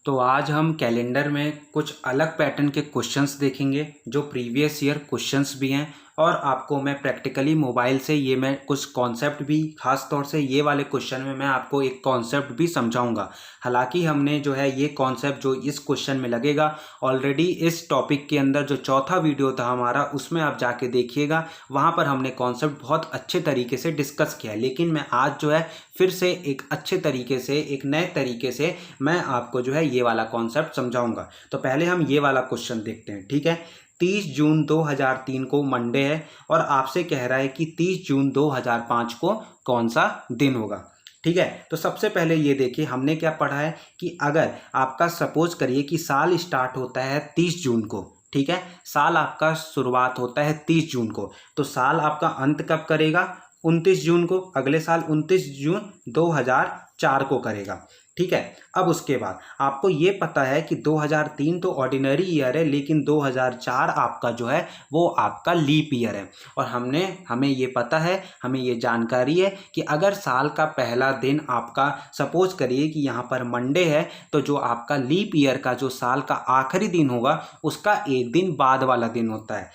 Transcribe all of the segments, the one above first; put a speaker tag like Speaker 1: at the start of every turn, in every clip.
Speaker 1: तो आज हम कैलेंडर में कुछ अलग पैटर्न के क्वेश्चंस देखेंगे जो प्रीवियस ईयर क्वेश्चंस भी हैं और आपको मैं प्रैक्टिकली मोबाइल से ये मैं कुछ कॉन्सेप्ट भी खास तौर से ये वाले क्वेश्चन में मैं आपको एक कॉन्सेप्ट भी समझाऊंगा। हालांकि हमने जो है ये कॉन्सेप्ट जो इस क्वेश्चन में लगेगा ऑलरेडी इस टॉपिक के अंदर जो चौथा वीडियो था हमारा उसमें आप जाके देखिएगा, वहाँ पर हमने कॉन्सेप्ट बहुत अच्छे तरीके से डिस्कस किया है। लेकिन मैं आज जो है फिर से एक अच्छे तरीके से एक नए तरीके से मैं आपको जो है ये वाला कॉन्सेप्ट समझाऊंगा। तो पहले हम ये वाला क्वेश्चन देखते हैं, ठीक है। 30 जून 2003 को मंडे है और आपसे कह रहा है कि 30 जून 2005 को कौन सा दिन होगा, ठीक है। तो सबसे पहले ये देखिए हमने क्या पढ़ा है कि अगर आपका सपोज करिए कि साल स्टार्ट होता है 30 जून को, ठीक है, साल आपका शुरुआत होता है 30 जून को, तो साल आपका अंत कब करेगा? 29 जून को, अगले साल 29 जून 2004 को करेगा, ठीक है। अब उसके बाद आपको ये पता है कि 2003 तो ऑर्डिनरी ईयर है, लेकिन 2004 आपका जो है वो आपका लीप ईयर है। और हमें ये पता है, हमें ये जानकारी है कि अगर साल का पहला दिन आपका सपोज करिए कि यहाँ पर मंडे है, तो जो आपका लीप ईयर का जो साल का आखिरी दिन होगा उसका एक दिन बाद वाला दिन होता है,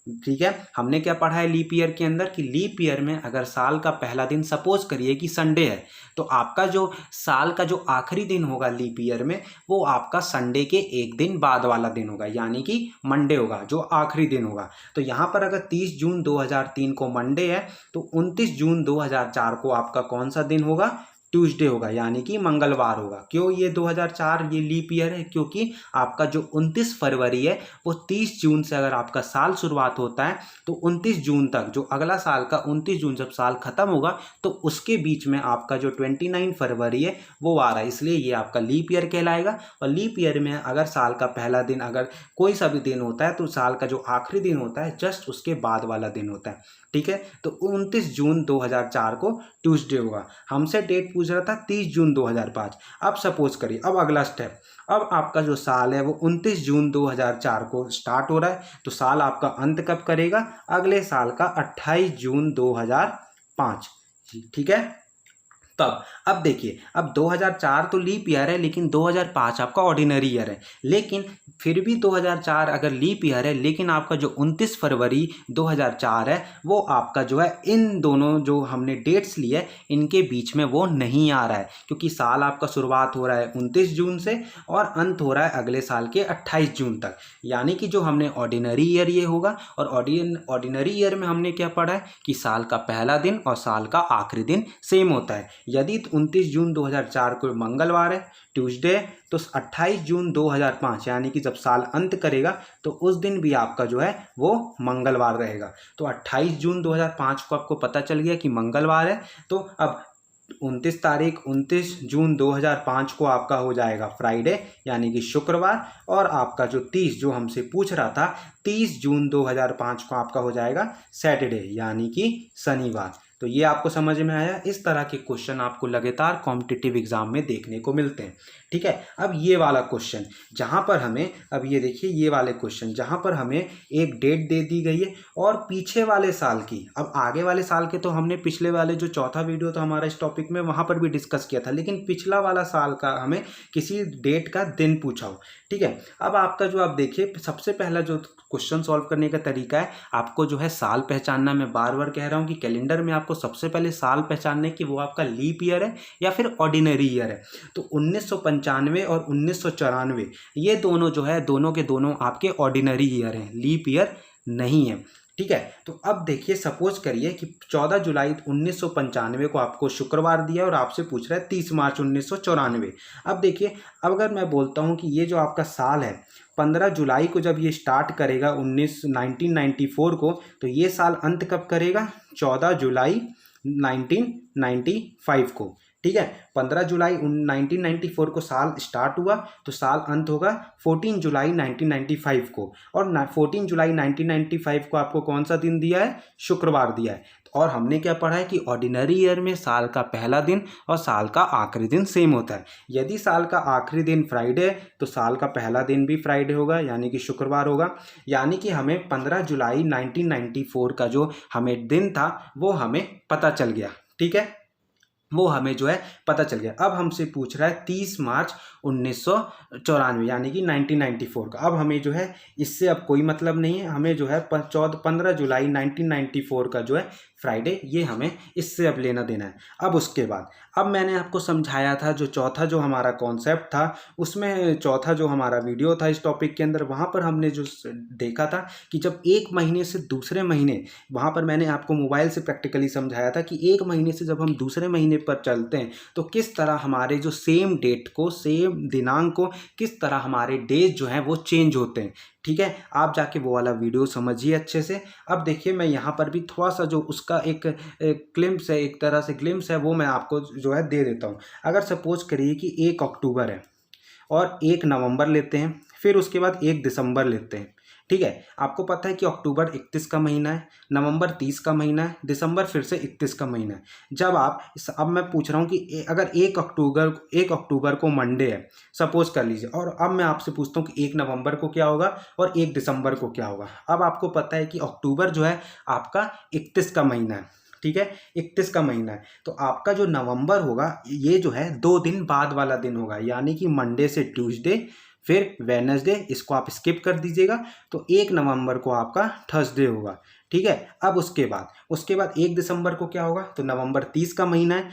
Speaker 1: ठीक है। हमने क्या पढ़ा है लीप ईयर के अंदर कि लीप ईयर में अगर साल का पहला दिन सपोज करिए कि संडे है, तो आपका जो साल का जो आखिरी दिन होगा लीप ईयर में वो आपका संडे के एक दिन बाद वाला दिन होगा, यानी कि मंडे होगा जो आखिरी दिन होगा। तो यहाँ पर अगर 30 जून 2003 को मंडे है तो 29 जून 2004 को आपका कौन सा दिन होगा? ट्यूसडे होगा, यानी कि मंगलवार होगा। क्यों ये 2004 ये लीप ईयर है? क्योंकि आपका जो 29 फरवरी है वो 30 जून से अगर आपका साल शुरुआत होता है तो 29 जून तक, जो अगला साल का 29 जून जब साल खत्म होगा तो उसके बीच में आपका जो 29 फरवरी है वो आ रहा है, इसलिए ये आपका लीप ईयर कहलाएगा। और लीप ईयर में अगर साल का पहला दिन अगर कोई सा भी दिन होता है तो साल का जो आखिरी दिन होता है जस्ट उसके बाद वाला दिन होता है, ठीक है। तो 29 जून 2004 को ट्यूसडे होगा। हमसे डेट पूछ रहा था 30 जून 2005। अब सपोज करिए, अब अगला स्टेप, अब आपका जो साल है वो 29 जून 2004 को स्टार्ट हो रहा है, तो साल आपका अंत कब करेगा? अगले साल का 28 जून 2005, ठीक है। तब अब देखिए, अब 2004 तो लीप ईयर है लेकिन 2005 आपका ऑर्डिनरी ईयर है, लेकिन फिर भी 2004 अगर लीप ईयर है लेकिन आपका जो 29 फरवरी 2004 है वो आपका जो है इन दोनों जो हमने डेट्स लिए इनके बीच में वो नहीं आ रहा है, क्योंकि साल आपका शुरुआत हो रहा है 29 जून से और अंत हो रहा है अगले साल के 28 जून तक, यानी कि जो हमने ऑर्डिनरी ईयर ये होगा। और ऑर्डिनरी ईयर में हमने क्या पढ़ा है कि साल का पहला दिन और साल का आखिरी दिन सेम होता है। यदि 29 जून 2004 को मंगलवार है, ट्यूसडे, तो 28 जून 2005 यानी कि जब साल अंत करेगा तो उस दिन भी आपका जो है वो मंगलवार रहेगा। तो 28 जून 2005 को आपको पता चल गया कि मंगलवार है, तो अब 29 जून 2005 को आपका हो जाएगा फ्राइडे यानी कि शुक्रवार, और आपका जो 30 जो हमसे पूछ रहा था 30 जून 2005 को आपका हो जाएगा सैटरडे यानी कि शनिवार। तो ये आपको समझ में आया। इस तरह के क्वेश्चन आपको लगातार कॉम्पिटिटिव एग्जाम में देखने को मिलते हैं, ठीक है। अब ये वाला क्वेश्चन जहाँ पर हमें, अब ये देखिए ये वाले क्वेश्चन जहाँ पर हमें एक डेट दे दी गई है और पीछे वाले साल की, अब आगे वाले साल के तो हमने पिछले वाले जो चौथा वीडियो था हमारा इस टॉपिक में वहाँ पर भी डिस्कस किया था, लेकिन पिछला वाला साल का हमें किसी डेट का दिन पूछा हो, ठीक है। अब आपका जो आप देखिए सबसे पहला जो क्वेश्चन सॉल्व करने का तरीका है, आपको जो है साल पहचानना। मैं बार बार कह रहा हूँ कि कैलेंडर में आपको सबसे पहले साल पहचानने की वो आपका लीप ईयर है या फिर ऑर्डिनरी ईयर है। तो 1995 और 1994 ये दोनों जो है दोनों के दोनों आपके ऑर्डिनरी ईयर हैं, लीप ईयर नहीं है, ठीक है। तो अब देखिए सपोज करिए कि 14 जुलाई 1995 को आपको शुक्रवार दिया और आपसे पूछ रहा है 30 मार्च 1994। अब देखिए, अब अगर मैं बोलता हूँ कि ये जो आपका साल है 15 जुलाई को जब ये स्टार्ट करेगा 1994 को, तो ये साल अंत कब करेगा? 14 जुलाई 1995 को, ठीक है। 15 जुलाई 1994 को साल स्टार्ट हुआ तो साल अंत होगा 14 जुलाई 1995 को, और 14 जुलाई 1995 को आपको कौन सा दिन दिया है? शुक्रवार दिया है। और हमने क्या पढ़ा है कि ऑर्डिनरी ईयर में साल का पहला दिन और साल का आखिरी दिन सेम होता है। यदि साल का आखिरी दिन फ्राइडे है तो साल का पहला दिन भी फ्राइडे होगा यानी कि शुक्रवार होगा, यानी कि हमें 15 जुलाई 1994 का जो हमें दिन था वो हमें पता चल गया, ठीक है। वो हमें जो है पता चल गया। अब हमसे पूछ रहा है 30 मार्च 1994 यानी कि 1994 का। अब हमें जो है इससे अब कोई मतलब नहीं है, हमें जो है 15 जुलाई 1994 का जो है फ्राइडे, ये हमें इससे अब लेना देना है। अब उसके बाद अब मैंने आपको समझाया था जो चौथा जो हमारा कॉन्सेप्ट था, उसमें चौथा जो हमारा वीडियो था इस टॉपिक के अंदर, वहाँ पर हमने जो देखा था कि जब एक महीने से दूसरे महीने, वहाँ पर मैंने आपको मोबाइल से प्रैक्टिकली समझाया था कि एक महीने से जब हम दूसरे महीने पर चलते हैं तो किस तरह हमारे जो सेम डेट को, सेम दिनांक को, किस तरह हमारे डेज जो हैं वो चेंज होते हैं। ठीक है, आप जाके वो वाला वीडियो समझिए अच्छे से। अब देखिए मैं यहाँ पर भी थोड़ा सा जो उसका एक ग्लिम्स है, एक तरह से ग्लिम्स है, वो मैं आपको जो है दे देता हूँ। अगर सपोज करिए कि 1 अक्टूबर है और 1 नवंबर लेते हैं, फिर उसके बाद 1 दिसंबर लेते हैं। ठीक है, आपको पता है कि अक्टूबर 31 का महीना है, नवंबर 30 का महीना है, दिसंबर फिर से 31 का महीना है। जब आप अब मैं पूछ रहा हूँ कि अगर 1 अक्टूबर को मंडे है सपोज कर लीजिए, और अब मैं आपसे पूछता हूँ कि 1 नवंबर को क्या होगा और 1 दिसंबर को क्या होगा। अब आपको पता है कि अक्टूबर जो है आपका 31 का महीना है। ठीक है, 31 का महीना है, तो आपका जो नवंबर होगा ये जो है 2 दिन बाद वाला दिन होगा, यानी कि मंडे से ट्यूसडे फिर वेडनेसडे, इसको आप स्किप कर दीजिएगा, तो 1 नवंबर को आपका थर्सडे होगा। ठीक है, अब उसके बाद 1 दिसंबर को क्या होगा, तो नवंबर 30 का महीना है,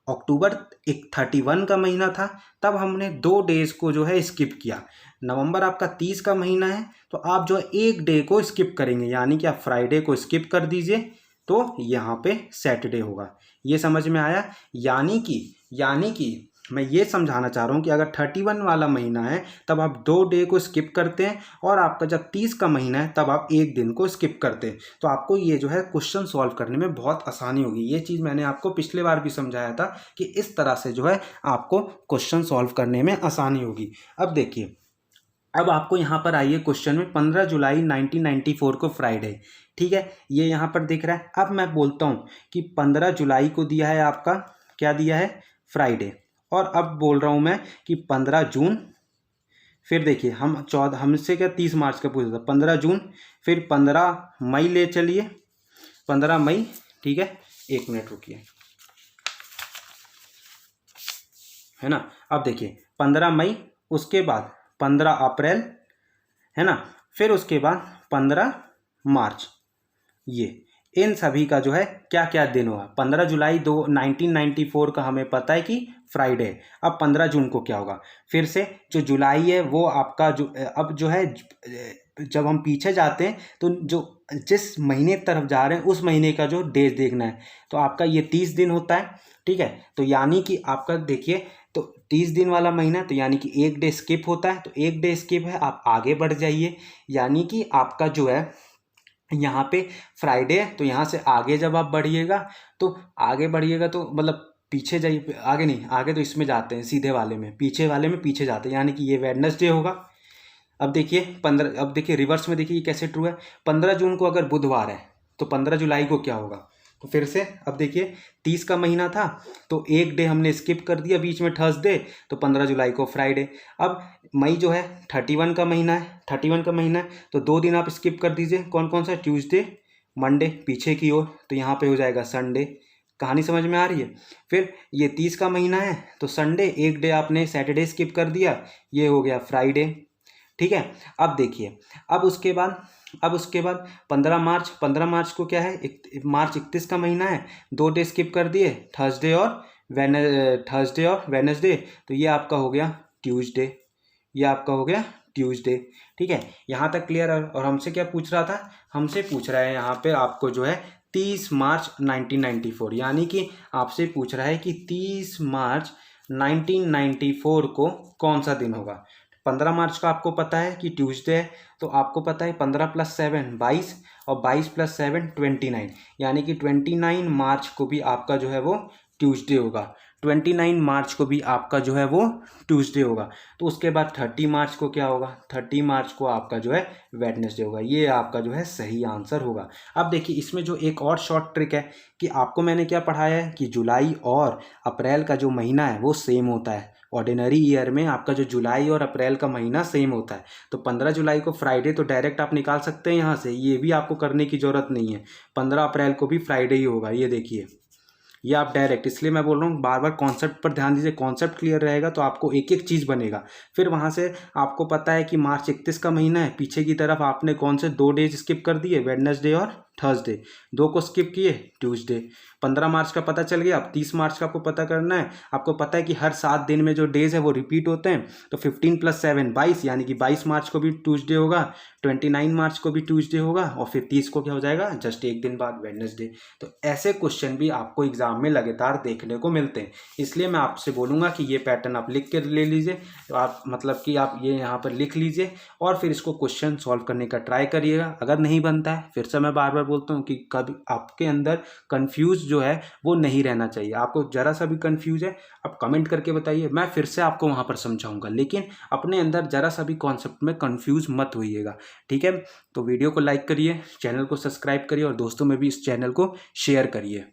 Speaker 1: अक्टूबर 31 का महीना था, तब हमने 2 डेज को जो है स्किप किया। नवंबर आपका 30 का महीना है, तो आप जो है 1 डे को स्किप करेंगे, यानी कि आप फ्राइडे को स्किप कर दीजिए, तो यहाँ पे सैटरडे होगा। ये समझ में आया? यानी कि मैं ये समझाना चाह रहा हूँ कि अगर 31 वाला महीना है तब आप 2 डे को स्किप करते हैं, और आपका जब 30 का महीना है तब आप 1 दिन को स्किप करते हैं, तो आपको ये जो है क्वेश्चन सॉल्व करने में बहुत आसानी होगी। ये चीज़ मैंने आपको पिछले बार भी समझाया था कि इस तरह से जो है आपको क्वेश्चन सॉल्व करने में आसानी होगी। अब देखिए, अब आपको यहाँ पर आइए क्वेश्चन में 15 जुलाई 1994 को फ्राइडे। ठीक है, ये यहाँ पर दिख रहा है। अब मैं बोलता हूँ कि 15 जुलाई को दिया है आपका, क्या दिया है, फ्राइडे, और अब बोल रहा हूँ मैं कि 15 जून, फिर देखिए हमसे क्या 30 मार्च का पूछा था, 15 जून, फिर 15 मई ले चलिए, 15 मई। ठीक है, 1 मिनट रुकिए, है ना। अब देखिए 15 मई, उसके बाद 15 अप्रैल, है ना, फिर उसके बाद 15 मार्च। ये इन सभी का जो है क्या क्या दिन हुआ। 15 जुलाई 1994 का हमें पता है कि फ्राइडे। अब 15 जून को क्या होगा, फिर से जो जुलाई है वो आपका जो अब जो है जब हम पीछे जाते हैं तो जो जिस महीने तरफ जा रहे हैं उस महीने का जो डेज देखना है, तो आपका ये 30 दिन होता है। ठीक है, तो यानी कि आपका देखिए, तो 30 दिन वाला महीना, तो यानी कि 1 डे स्किप होता है, तो 1 डे स्किप है, आप आगे बढ़ जाइए, यानी कि आपका जो है यहाँ पे फ्राइडे है, तो यहाँ से आगे जब आप बढ़िएगा तो आगे बढ़िएगा तो मतलब पीछे जाइए, आगे नहीं, आगे तो इसमें जाते हैं सीधे वाले में, पीछे वाले में पीछे जाते हैं, यानी कि ये वेडनेसडे होगा। अब देखिए अब देखिए रिवर्स में देखिए ये कैसे ट्रू है। 15 जून को अगर बुधवार है तो 15 जुलाई को क्या होगा, तो फिर से अब देखिए 30 का महीना था तो 1 डे हमने स्किप कर दिया बीच में, थर्सडे, तो 15 जुलाई को फ्राइडे। अब मई जो है 31 का महीना है, 31 का महीना है, तो 2 दिन आप स्किप कर दीजिए, कौन कौन सा, ट्यूसडे, मंडे पीछे की ओर, तो यहाँ पे हो जाएगा संडे। कहानी समझ में आ रही है? फिर ये 30 का महीना है तो संडे, 1 डे आपने सैटरडे स्किप कर दिया, ये हो गया फ्राइडे। ठीक है, अब देखिए, अब उसके बाद 15 मार्च को क्या है, मार्च 31 का महीना है, 2 डे स्किप कर दिए, थर्सडे और वेडनेसडे, तो ये आपका हो गया ट्यूसडे, ये आपका हो गया ट्यूसडे। ठीक है, यहाँ तक क्लियर है। और हमसे क्या पूछ रहा था, हमसे पूछ रहा है यहाँ पे आपको जो है 30 मार्च 1994, यानी कि आपसे पूछ रहा है कि 30 मार्च 1994 को कौन सा दिन होगा। 15 मार्च का आपको पता है कि ट्यूसडे है, तो आपको पता है 15 + 7 22, और 22 + 7 29, यानी कि 29 मार्च को भी आपका जो है वो ट्यूसडे होगा। 29 मार्च को भी आपका जो है वो ट्यूसडे होगा। तो उसके बाद 30 मार्च को क्या होगा, 30 मार्च को आपका जो है वेडनेसडे होगा। ये आपका जो है सही आंसर होगा। अब देखिए इसमें जो एक और शॉर्ट ट्रिक है कि आपको मैंने क्या पढ़ाया है कि जुलाई और अप्रैल का जो महीना है वो सेम होता है। ऑर्डिनरी ईयर में आपका जो जुलाई और अप्रैल का महीना सेम होता है, तो 15 जुलाई को फ्राइडे तो डायरेक्ट आप निकाल सकते हैं यहाँ से, ये भी आपको करने की ज़रूरत नहीं है। 15 अप्रैल को भी फ्राइडे ही होगा, ये देखिए ये आप डायरेक्ट, इसलिए मैं बोल रहा हूँ बार बार कॉन्सेप्ट पर ध्यान दीजिए। कॉन्सेप्ट क्लियर रहेगा तो आपको एक एक चीज़ बनेगा। फिर वहाँ से आपको पता है कि मार्च 31 का महीना है, पीछे की तरफ आपने कौन से 2 डेज स्किप कर दिए, वेडनेसडे और थर्सडे, 2 को स्किप किए, ट्यूसडे। 15 मार्च का पता चल गया। अब 30 मार्च का आपको पता करना है। आपको पता है कि हर 7 दिन में जो डेज है वो रिपीट होते हैं, तो 15 + 7 22, यानी कि 22 मार्च को भी ट्यूसडे होगा, 29 मार्च को भी ट्यूसडे होगा, और फिर 30 को क्या हो जाएगा, जस्ट एक दिन बाद वेडनेसडे। तो ऐसे क्वेश्चन भी आपको एग्जाम में लगातार देखने को मिलते हैं। इसलिए मैं आपसे बोलूँगा कि ये पैटर्न आप लिख के ले लीजिए, तो आप मतलब कि आप ये यहाँ पर लिख लीजिए और फिर इसको क्वेश्चन सॉल्व करने का ट्राई करिएगा। अगर नहीं बनता है, फिर से मैं बार बार बोलता हूँ कि कभी आपके अंदर कंफ्यूज जो है वो नहीं रहना चाहिए। आपको जरा सा भी कंफ्यूज है, आप कमेंट करके बताइए, मैं फिर से आपको वहाँ पर समझाऊंगा, लेकिन अपने अंदर जरा सा भी कॉन्सेप्ट में कंफ्यूज मत होइएगा, ठीक है। तो वीडियो को लाइक करिए, चैनल को सब्सक्राइब करिए और दोस्तों में भी इस चैनल को शेयर करिए।